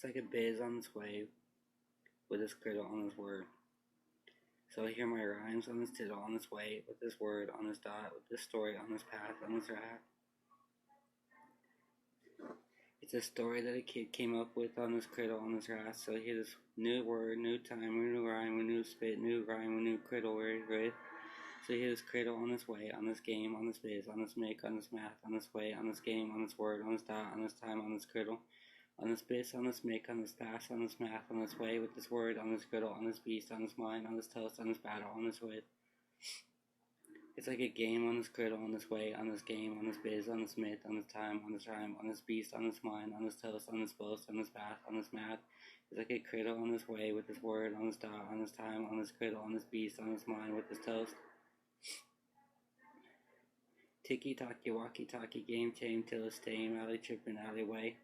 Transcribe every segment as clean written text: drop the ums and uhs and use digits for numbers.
It's like a biz on its way with this griddle on this word. So here my rhymes on this title on this way with this word on this dot with this story on this path on this raft. It's a story that a kid came up with on this cradle on this raft. So here this new word, new time, new rhyme, new spit, new rhyme, new cradle word, right? So here this cradle on this way, on this game, on this biz, on this make, on this math, on this way, on this game, on this word, on this dot, on this time, on this cradle, on this biz, on this make, on this pass, on this math, on this way, with this word, on this griddle, on this beast, on this mind, on this toast, on this battle, on this with. It's like a game on this griddle, on this way, on this game, on this biz, on this myth, on this time, on this rhyme, on this beast, on this mind, on this toast, on this boast, on this path, on this math. It's like a cradle on this way, with this word, on this dot, on this time, on this griddle, on this beast, on this mind, with this toast. Ticky-tacky, walkie-talkie, game tame, till it's tame, alley trippin', alleyway.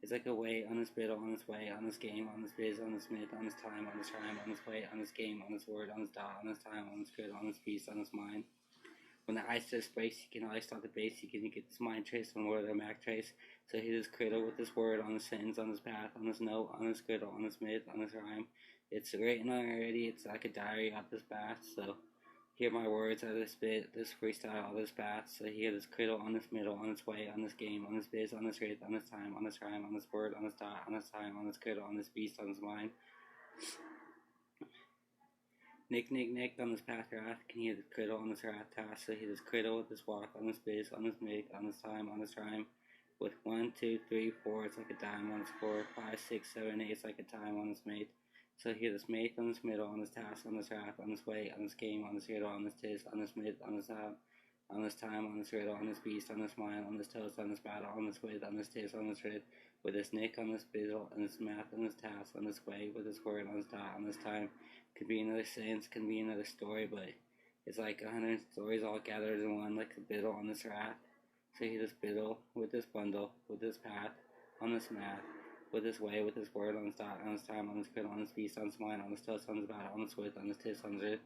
It's like a way on this biddle, on this way, on this game, on this biz, on this myth, on this time, on this rhyme, on this way, on this game, on this word, on this dot, on this time, on this griddle, on this beast, on this mind. When the ice just breaks, you can ice out the base, you can get this mind trace on word or Mac trace. So he this cradle with this word on this sentence, on this path, on this note, on this griddle, on this myth, on this rhyme. It's written already, it's like a diary out this path, so hear my words out of this bit, this freestyle, all this path. So hear this cradle on this middle, on this way, on this game, on this biz, on this rhythm, on this time, on this rhyme, on this word, on this dot, on this time, on this cradle, on this beast, on this mind. Nick, nick, nick on this path wrath, can hear this cradle on this wrath task. So hear this cradle with this walk, on this biz, on this make, on this time, on this rhyme. With 1, 2, 3, 4, it's like a dime on this 4, 5, 6, 7, 8, it's like a time on this mate. So here this mate on this middle, on this task, on this wrath, on this way, on this game, on this riddle, on this tis, on this mid, on this time, on this riddle, on this beast, on this mind, on this toast, on this battle, on this with, on this tis, on this rid, with this nick, on this biddle, on this math, on this task, on this way, with this word, on this dot, on this time. Could be another sentence, can be another story, but it's like 100 stories all gathered in one, like a biddle on this wrath. So here this biddle, with this bundle, with this path, on this math, with this way, with this word, on this dot, on this time, on this griddle, on this beast, on this mind, on this toast, on this battle, on this with, on this tis, on this rid.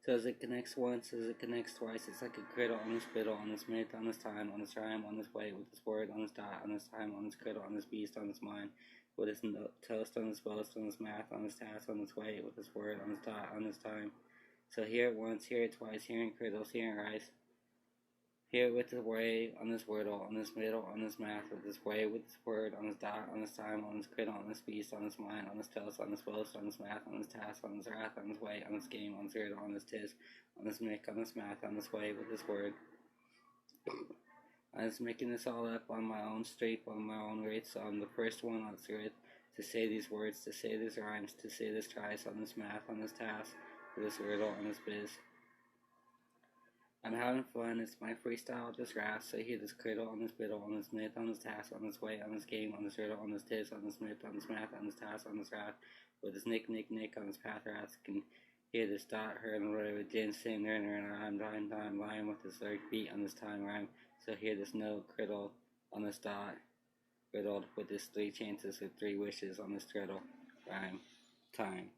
So as it connects once, as it connects twice, it's like a griddle on this biddle, on this minute, on this time, on this rhyme, on this way, with this word, on this dot, on this time, on this griddle, on this beast, on this mind, with this toast, on this boast, on this math, on this task, on this way, with this word, on this dot, on this time. So hear it once, hear it twice, hearing griddles, hearing rise. Here with the way, on this wordle, on this middle, on this math, with this way, with this word, on this dot, on this time, on this griddle, on this beast, on this mind, on this toast, on this boast, on this math, on this task, on this wrath, on this way, on this game, on this griddle, on this tis, on this mick, on this math, on this way, with this word. I was making this all up on my own street, on my own rate, so I'm the first one on this grid to say these words, to say these rhymes, to say this tries, on this math, on this task, with this riddle, on this biz. I'm having fun, it's my freestyle, this rap, so hear this cradle, on this biddle, on this myth, on this task, on this way, on this game, on this riddle, on this tis, on this myth, on this math, on this task, on this rap, with this nick, nick, nick, on this path rap, can hear this dot, her, and whatever, din, sin, and I'm dying, lying with this lyric beat on this time rhyme, so hear this note, griddle, on this dot, riddled with this 3 chances with 3 wishes on this griddle, rhyme, timed.